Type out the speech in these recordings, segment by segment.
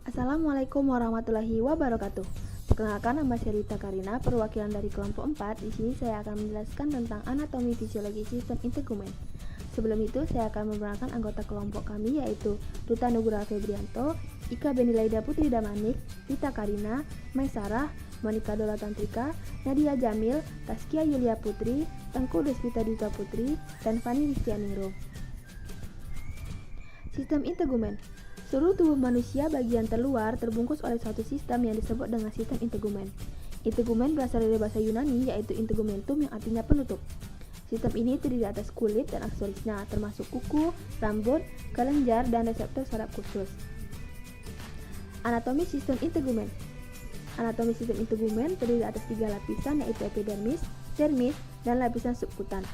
Assalamualaikum warahmatullahi wabarakatuh. Perkenalkan, nama saya Rita Karina, perwakilan dari kelompok 4. Di sini saya akan menjelaskan tentang anatomi fisiologi sistem integumen. Sebelum itu, saya akan memperkenalkan anggota kelompok kami, yaitu Duta Nugraha Febrianto, Ika Benilaida Putri Damanik, Rita Karina, Mai Sarah, Monika Dola Tantrika, Nadia Jamil, Taskia Yulia Putri, Tengku Desvita Dita Putri, dan Fani Ristianingrum. Sistem integumen. Seluruh tubuh manusia bagian terluar terbungkus oleh suatu sistem yang disebut dengan sistem integumen. Integumen berasal dari bahasa Yunani, yaitu integumentum, yang artinya penutup. Sistem ini terdiri atas kulit dan aksesorisnya, termasuk kuku, rambut, kelenjar, dan reseptor saraf khusus. Anatomi sistem integumen. Anatomi sistem integumen terdiri atas 3 lapisan, yaitu epidermis, dermis, dan lapisan subkutan.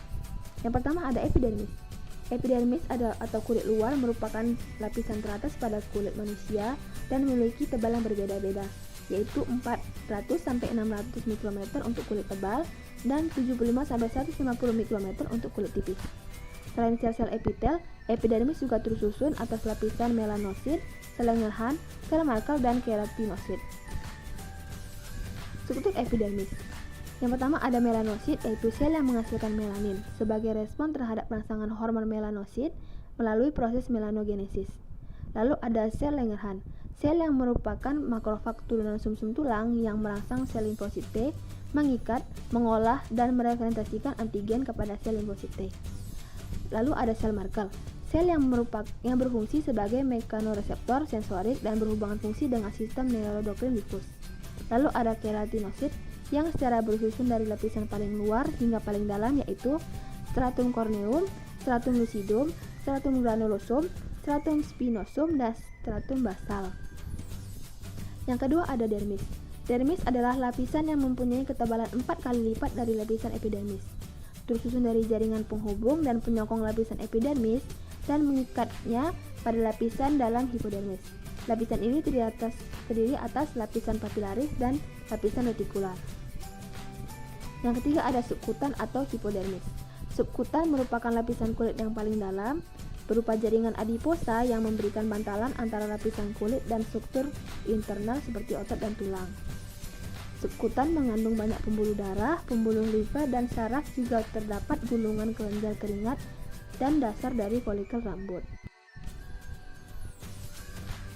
Yang pertama ada epidermis. Epidermis atau kulit luar merupakan lapisan teratas pada kulit manusia dan memiliki tebal yang berbeda-beda, yaitu 400-600 mikrometer untuk kulit tebal dan 75-150 mikrometer untuk kulit tipis. Selain sel-sel epitel, epidermis juga tersusun atas lapisan melanosit, sel Langerhans, sel Merkel, dan keratinosit. Struktur epidermis. Yang pertama ada melanosit, yaitu sel yang menghasilkan melanin sebagai respon terhadap rangsangan hormon melanosit melalui proses melanogenesis. Lalu ada sel Langerhans, sel yang merupakan makrofag turunan sumsum tulang yang merangsang sel limfosit T, mengikat, mengolah, dan mereferentasikan antigen kepada sel limfosit T. Lalu ada sel Merkel, sel yang berfungsi sebagai mekanoreseptor sensorik dan berhubungan fungsi dengan sistem neuroendokrin difus. Lalu ada keratinosit yang secara bersusun dari lapisan paling luar hingga paling dalam, yaitu stratum corneum, stratum lucidum, stratum granulosum, stratum spinosum, dan stratum basal. Yang kedua ada dermis. Dermis adalah lapisan yang mempunyai ketebalan 4 kali lipat dari lapisan epidermis. Tersusun dari jaringan penghubung dan penyokong lapisan epidermis dan mengikatnya pada lapisan dalam hipodermis. Lapisan ini terdiri atas lapisan papilaris dan lapisan retikular. Yang ketiga ada subkutan atau hipodermis. Subkutan merupakan lapisan kulit yang paling dalam, berupa jaringan adiposa yang memberikan bantalan antara lapisan kulit dan struktur internal seperti otot dan tulang. Subkutan mengandung banyak pembuluh darah, pembuluh limfa, dan saraf, juga terdapat gulungan kelenjar keringat dan dasar dari folikel rambut.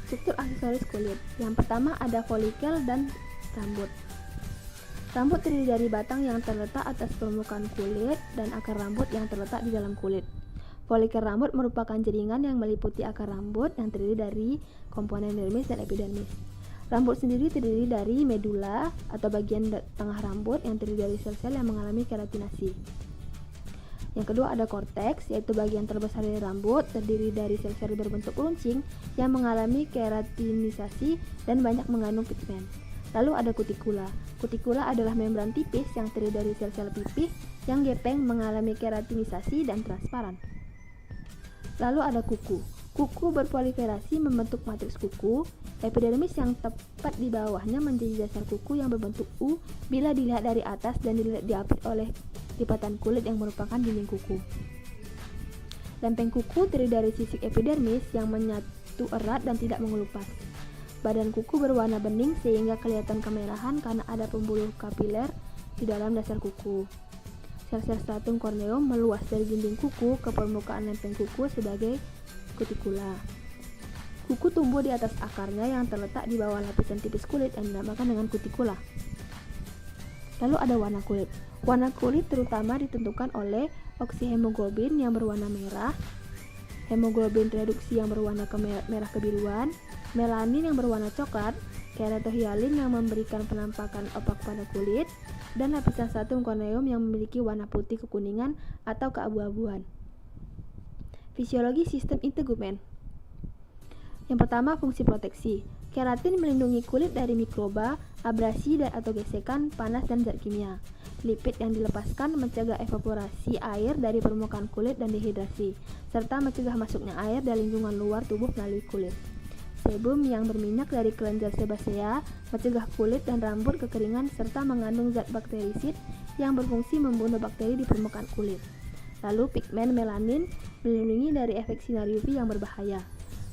Struktur aksesoris kulit. Yang pertama ada folikel dan rambut. Rambut terdiri dari batang yang terletak atas permukaan kulit dan akar rambut yang terletak di dalam kulit. Folikel rambut merupakan jaringan yang meliputi akar rambut yang terdiri dari komponen dermis dan epidermis. Rambut sendiri terdiri dari medula atau bagian tengah rambut yang terdiri dari sel-sel yang mengalami keratinasi. Yang kedua ada korteks, yaitu bagian terbesar dari rambut, terdiri dari sel-sel berbentuk runcing yang mengalami keratinisasi dan banyak mengandung pigmen. Lalu ada kutikula. Kutikula adalah membran tipis yang terdiri dari sel-sel pipih yang gepeng mengalami keratinisasi dan transparan. Lalu ada kuku. Kuku berproliferasi membentuk matriks kuku. Epidermis yang tepat di bawahnya menjadi dasar kuku yang berbentuk U bila dilihat dari atas dan diapit oleh lipatan kulit yang merupakan dinding kuku. Lempeng kuku terdiri dari sisik epidermis yang menyatu erat dan tidak mengelupas. Badan kuku berwarna bening sehingga kelihatan kemerahan karena ada pembuluh kapiler di dalam dasar kuku. Sel-sel stratum corneum meluas dari dinding kuku ke permukaan lempeng kuku sebagai kutikula. Kuku tumbuh di atas akarnya yang terletak di bawah lapisan tipis kulit yang dinamakan dengan kutikula. Lalu ada warna kulit. Warna kulit terutama ditentukan oleh oksihemoglobin yang berwarna merah, hemoglobin reduksi yang berwarna merah kebiruan, melanin yang berwarna coklat, keratohyalin yang memberikan penampakan opak pada kulit, dan lapisan stratum corneum yang memiliki warna putih kekuningan atau keabu-abuan. Fisiologi sistem integumen. Yang pertama, fungsi proteksi. Keratin melindungi kulit dari mikroba, abrasi atau gesekan, panas, dan zat kimia. Lipid yang dilepaskan mencegah evaporasi air dari permukaan kulit dan dehidrasi, serta mencegah masuknya air dari lingkungan luar tubuh melalui kulit. Sebum yang berminyak dari kelenjar sebasea mencegah kulit dan rambut kekeringan serta mengandung zat bakterisid yang berfungsi membunuh bakteri di permukaan kulit. Lalu pigmen melanin melindungi dari efek sinar UV yang berbahaya.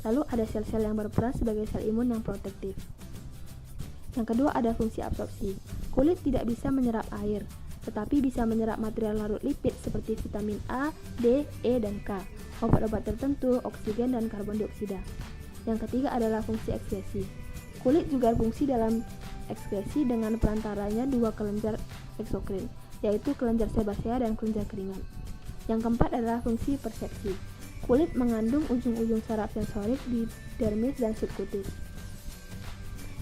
Lalu ada sel-sel yang berperan sebagai sel imun yang protektif. Yang kedua ada fungsi absorpsi. Kulit tidak bisa menyerap air, tetapi bisa menyerap material larut lipid seperti vitamin A, D, E, dan K, obat-obat tertentu, oksigen, dan karbon dioksida. Yang ketiga adalah fungsi ekskresi. Kulit juga berfungsi dalam ekskresi dengan perantaranya dua kelenjar eksokrin, yaitu kelenjar sebasea dan kelenjar keringat. Yang keempat adalah fungsi persepsi. Kulit mengandung ujung-ujung saraf sensorik di dermis dan subkutis.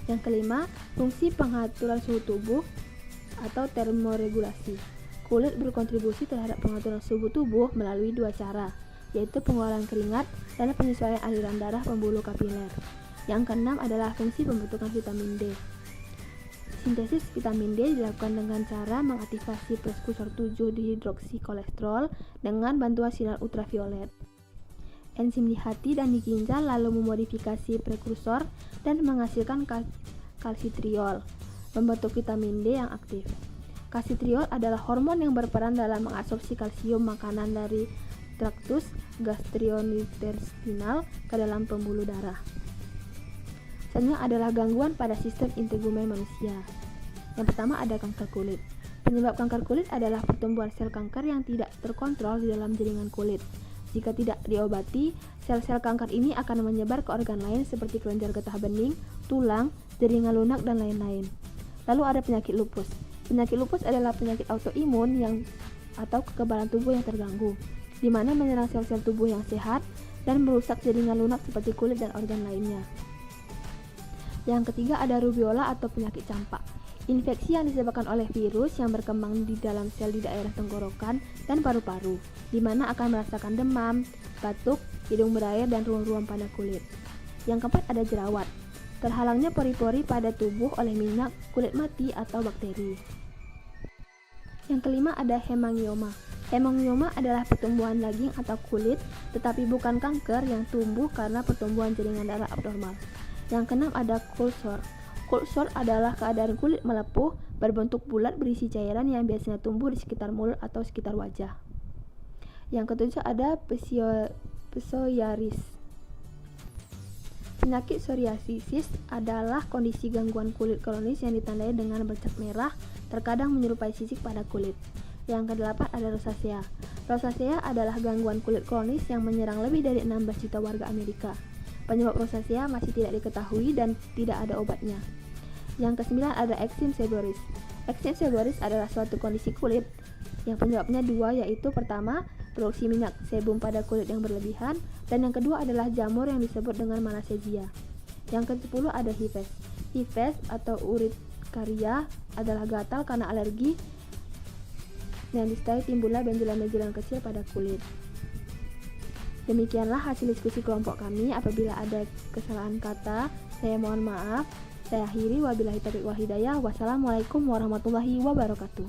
Yang kelima, fungsi pengaturan suhu tubuh atau termoregulasi. Kulit berkontribusi terhadap pengaturan suhu tubuh melalui dua cara, yaitu pengeluaran keringat dan penyesuaian aliran darah pembuluh kapiler. Yang keenam adalah fungsi pembentukan vitamin D. Sintesis vitamin D dilakukan dengan cara mengaktifasi prekursor 7-dihidroksikolesterol dengan bantuan sinar ultraviolet. Enzim di hati dan di ginjal lalu memodifikasi prekursor dan menghasilkan kalsitriol, membentuk vitamin D yang aktif. Kalsitriol adalah hormon yang berperan dalam mengabsorpsi kalsium makanan dari traktus gastrointestinal ke dalam pembuluh darah. Selanjutnya adalah gangguan pada sistem integumen manusia. Yang pertama ada kanker kulit. Penyebab kanker kulit adalah pertumbuhan sel kanker yang tidak terkontrol di dalam jaringan kulit. Jika tidak diobati, sel-sel kanker ini akan menyebar ke organ lain seperti kelenjar getah bening, tulang, jaringan lunak, dan lain-lain. Lalu ada penyakit lupus. Penyakit lupus adalah penyakit autoimun atau kekebalan tubuh yang terganggu, di mana menyerang sel-sel tubuh yang sehat dan merusak jaringan lunak seperti kulit dan organ lainnya. Yang ketiga ada rubiola atau penyakit campak. Infeksi yang disebabkan oleh virus yang berkembang di dalam sel di daerah tenggorokan dan paru-paru, di mana akan merasakan demam, batuk, hidung berair, dan ruam-ruam pada kulit. Yang keempat ada jerawat. Terhalangnya pori-pori pada tubuh oleh minyak, kulit mati, atau bakteri. Yang kelima ada hemangioma. Hemangioma adalah pertumbuhan daging atau kulit, tetapi bukan kanker yang tumbuh karena pertumbuhan jaringan darah abnormal. Yang keenam ada cold sore. Cold sore adalah keadaan kulit melepuh, berbentuk bulat berisi cairan yang biasanya tumbuh di sekitar mulut atau sekitar wajah. Yang ketujuh ada psoriasis. Penyakit psoriasis adalah kondisi gangguan kulit kronis yang ditandai dengan bercak merah, terkadang menyerupai sisik pada kulit. Yang kedelapan ada rosacea. Rosacea adalah gangguan kulit kronis yang menyerang lebih dari 16 juta warga Amerika. Penyebab rosacea masih tidak diketahui dan tidak ada obatnya. Yang kesembilan ada eczema seboris. Eczema seboris adalah suatu kondisi kulit yang penyebabnya dua, yaitu pertama, produksi minyak sebum pada kulit yang berlebihan, dan yang kedua adalah jamur yang disebut dengan malassezia. Yang ke-10 ada hives. Hives atau urtikaria adalah gatal karena alergi yang disertai timbulnya benjolan-benjolan kecil pada kulit. Demikianlah hasil diskusi kelompok kami. Apabila ada kesalahan kata, saya mohon maaf. Saya akhiri, wabillahi taufiq wal hidayah. Wassalamualaikum warahmatullahi wabarakatuh.